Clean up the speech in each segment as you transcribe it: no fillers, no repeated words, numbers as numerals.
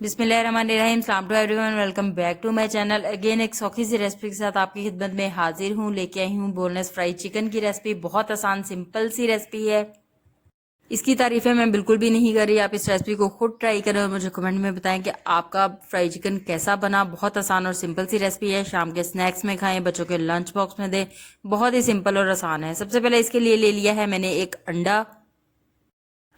बिस्मिल्लाहिर्रहमानिर्रहीम। सलाम to everyone, welcome back to my channel. Again एक सौखी सी रेसिपी के साथ आपकी खिदमत में हाजिर हूँ। लेके आई हूँ बोनलेस फ्राई चिकन की रेसिपी। बहुत आसान सिंपल सी रेसिपी है। इसकी तारीफें मैं बिल्कुल भी नहीं कर रही। आप इस रेसिपी को खुद ट्राई करें और मुझे कमेंट में बताएं कि आपका फ्राई चिकन कैसा बना। बहुत आसान और सिंपल सी रेसिपी है। शाम के स्नैक्स में खाएं, बच्चों के लंच बॉक्स में दें। बहुत ही सिंपल और आसान है। सबसे पहले इसके लिए ले लिया है मैंने एक अंडा।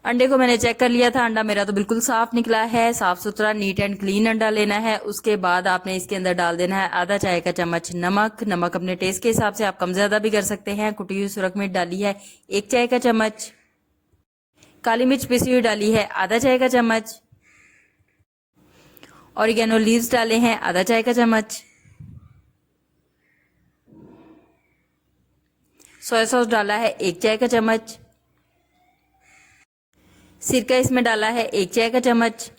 अंडे को मैंने चेक कर लिया था। अंडा मेरा तो बिल्कुल साफ निकला है। साफ सुथरा नीट एंड क्लीन अंडा लेना है। उसके बाद आपने इसके अंदर डाल देना है आधा चाय का चम्मच नमक। नमक अपने टेस्ट के हिसाब से आप कम ज्यादा भी कर सकते हैं। कुटी हुई सुरख मिर्च डाली है 1 चाय का चम्मच। काली मिर्च पिसी हुई डाली है आधा चाय का चम्मच। ऑरिगेनो लीव्स डाले हैं आधा चाय का चम्मच। सोया सॉस डाला है 1 चाय का चम्मच। सिरका इसमें डाला है 1 चाय का चम्मच।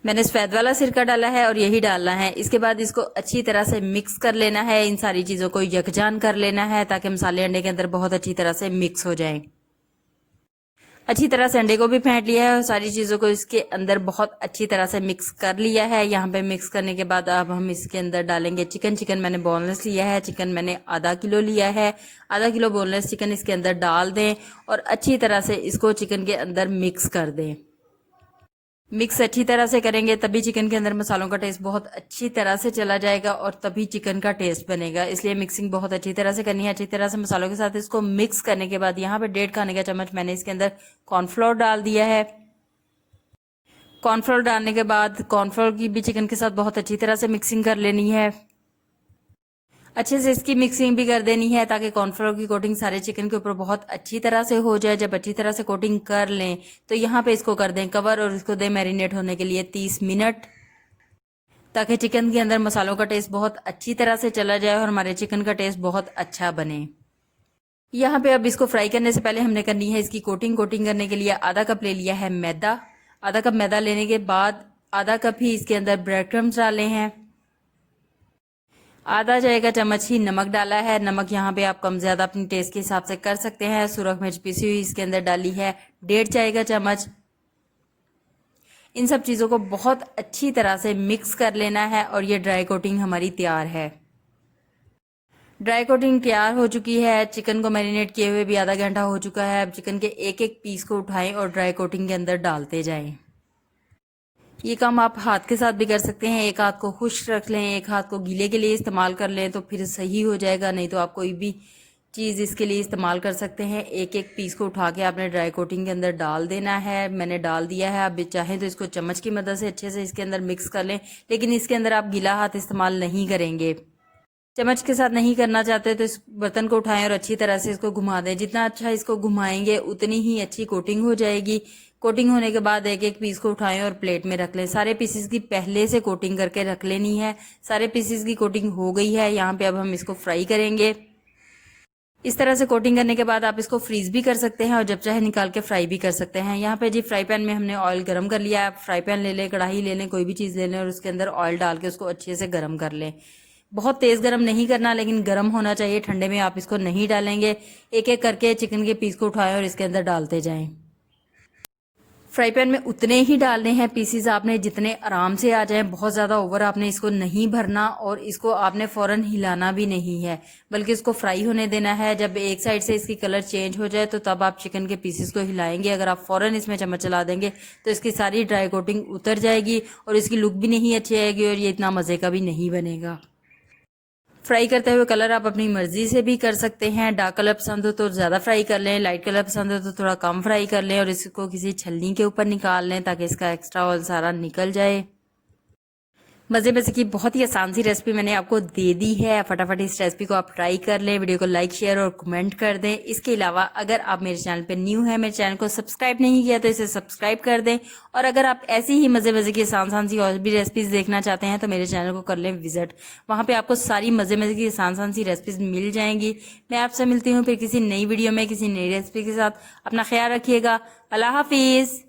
मैंने सफेद वाला सिरका डाला है और यही डालना है। इसके बाद इसको अच्छी तरह से मिक्स कर लेना है। इन सारी चीजों को यकजान कर लेना है ताकि मसाले अंडे के अंदर बहुत अच्छी तरह से मिक्स हो जाएं। अच्छी तरह से अंडे को भी फेंट लिया है और सारी चीजों को इसके अंदर बहुत अच्छी तरह से मिक्स कर लिया है। यहाँ पे मिक्स करने के बाद अब हम इसके अंदर डालेंगे चिकन। चिकन मैंने बोनलेस लिया है। चिकन मैंने आधा किलो लिया है। आधा किलो बोनलेस चिकन इसके अंदर डाल दें और अच्छी तरह से इसको चिकन के अंदर मिक्स कर दें। मिक्स अच्छी तरह से करेंगे तभी चिकन के अंदर मसालों का टेस्ट बहुत अच्छी तरह से चला जाएगा और तभी चिकन का टेस्ट बनेगा। इसलिए मिक्सिंग बहुत अच्छी तरह से करनी है। अच्छी तरह से मसालों के साथ इसको मिक्स करने के बाद यहाँ पे 1.5 खाने का चम्मच मैंने इसके अंदर कॉर्नफ्लोर डाल दिया है। कॉर्नफ्लोर डालने के बाद कॉर्नफ्लोर की भी चिकन के साथ बहुत अच्छी तरह से मिक्सिंग कर लेनी है। अच्छे से इसकी मिक्सिंग भी कर देनी है ताकि कॉर्नफ्लोर की कोटिंग सारे चिकन के ऊपर बहुत अच्छी तरह से हो जाए। जब अच्छी तरह से कोटिंग कर लें तो यहाँ पे इसको कर दें कवर और इसको दें मैरिनेट होने के लिए 30 मिनट, ताकि चिकन के अंदर मसालों का टेस्ट बहुत अच्छी तरह से चला जाए और हमारे चिकन का टेस्ट बहुत अच्छा बने। यहाँ पे अब इसको फ्राई करने से पहले हमने करनी है इसकी कोटिंग। कोटिंग करने के लिए आधा कप ले लिया है मैदा। आधा कप मैदा लेने के बाद आधा कप ही इसके अंदर ब्रेड क्रम्स डाले हैं। आधा चाय का चम्मच ही नमक डाला है। नमक यहाँ पे आप कम ज्यादा अपनी टेस्ट के हिसाब से कर सकते हैं। सुरख मिर्च पिसी हुई इसके अंदर डाली है 1.5 चाय का चम्मच। इन सब चीजों को बहुत अच्छी तरह से मिक्स कर लेना है और ये ड्राई कोटिंग हमारी तैयार है। ड्राई कोटिंग तैयार हो चुकी है। चिकन को मैरिनेट किए हुए भी आधा घंटा हो चुका है। अब चिकन के एक एक पीस को उठाएं और ड्राई कोटिंग के अंदर डालते जाएं। ये काम आप हाथ के साथ भी कर सकते हैं। एक हाथ को खुश्क रख लें, एक हाथ को गीले के लिए इस्तेमाल कर लें तो फिर सही हो जाएगा। नहीं तो आप कोई भी चीज़ इसके लिए इस्तेमाल कर सकते हैं। एक एक पीस को उठा के आपने ड्राई कोटिंग के अंदर डाल देना है। मैंने डाल दिया है। आप चाहें तो इसको चम्मच की मदद से अच्छे से इसके अंदर मिक्स कर लें, लेकिन इसके अंदर आप गीला हाथ इस्तेमाल नहीं करेंगे। चम्मच के साथ नहीं करना चाहते तो इस बर्तन को उठाएं और अच्छी तरह से इसको घुमा दें। जितना अच्छा इसको घुमाएंगे उतनी ही अच्छी कोटिंग हो जाएगी। कोटिंग होने के बाद एक एक पीस को उठाएं और प्लेट में रख लें। सारे पीसेस की पहले से कोटिंग करके रख लेनी है। सारे पीसेस की कोटिंग हो गई है। यहाँ पे अब हम इसको फ्राई करेंगे। इस तरह से कोटिंग करने के बाद आप इसको फ्रीज भी कर सकते हैं और जब चाहे निकाल के फ्राई भी कर सकते हैं। यहाँ पे जी फ्राई पैन में हमने ऑयल गर्म कर लिया है। आप फ्राई पैन ले लें, कढ़ाई ले लें, कोई भी चीज़ ले लें और उसके अंदर ऑयल डाल के उसको अच्छे से गर्म कर लें। बहुत तेज गर्म नहीं करना, लेकिन गर्म होना चाहिए। ठंडे में आप इसको नहीं डालेंगे। एक एक करके चिकन के पीस को उठाएं और इसके अंदर डालते जाएं। फ्राई पैन में उतने ही डालने हैं पीसीज आपने जितने आराम से आ जाएं। बहुत ज़्यादा ओवर आपने इसको नहीं भरना और इसको आपने फ़ौरन हिलाना भी नहीं है, बल्कि इसको फ्राई होने देना है। जब एक साइड से इसकी कलर चेंज हो जाए तो तब आप चिकन के पीसेस को हिलाएंगे। अगर आप फ़ौरन इसमें चम्मच चला देंगे तो इसकी सारी ड्राई कोटिंग उतर जाएगी और इसकी लुक भी नहीं अच्छी आएगी और ये इतना मज़े का भी नहीं बनेगा। फ्राई करते हुए कलर आप अपनी मर्जी से भी कर सकते हैं। डार्क कलर पसंद हो तो ज़्यादा फ्राई कर लें, लाइट कलर पसंद हो तो थोड़ा कम फ्राई कर लें और इसको किसी छलनी के ऊपर निकाल लें ताकि इसका एक्स्ट्रा ऑयल सारा निकल जाए। मज़े मज़े की बहुत ही आसान सी रेसिपी मैंने आपको दे दी है। फटाफट इस रेसिपी को आप ट्राई कर लें। वीडियो को लाइक, शेयर और कमेंट कर दें। इसके अलावा अगर आप मेरे चैनल पे न्यू हैं, मेरे चैनल को सब्सक्राइब नहीं किया तो इसे सब्सक्राइब कर दें। और अगर आप ऐसी ही मज़े मज़े की आसान सी और भी रेसिपीज़ देखना चाहते हैं तो मेरे चैनल को कर लें विजिट। वहाँ पर आपको सारी मज़े मज़े की आसान सी रेसिपीज़ मिल जाएंगी। मैं आपसे मिलती हूँ फिर किसी नई वीडियो में किसी नई रेसिपी के साथ। अपना ख्याल रखिएगा। अल्लाह हाफिज़।